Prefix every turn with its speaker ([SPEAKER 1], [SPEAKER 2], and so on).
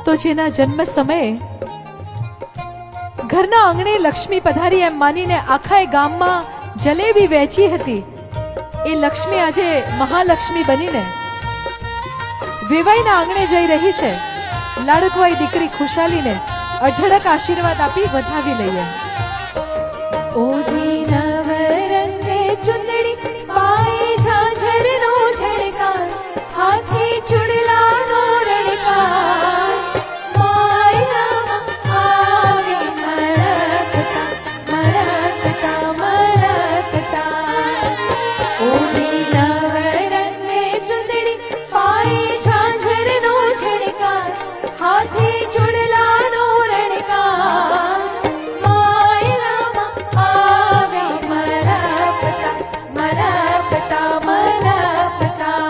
[SPEAKER 1] તો જેના જન્મ સમયે ઘરના આંગણે લક્ષ્મી પધારી એમ માનીને આખા ગામમાં જલેબી વેચી હતી, એ લક્ષ્મી આજે મહાલક્ષ્મી બનીને વેવાઈના આંગણે જઈ રહી છે. લાડકવાઈ દીકરી ખુશાલીને અઢળક આશીર્વાદ આપી વધાવી લઈએ. ઓઢી નવરંગે ચુંદડી, પાયે ઝાંઝરનો ઝણકાર, હાથે ચૂડલાનો રણકાર, માયામાં આવે મરકતા મરકતા મરકતા. ઓઢી નવરંગે ચુંદડી, પાયે ઝાંઝરનો ઝણકાર, હાથે ચૂડલાનો રણકાર, માયામાં આવે મરકતા મરકતા મરકતા.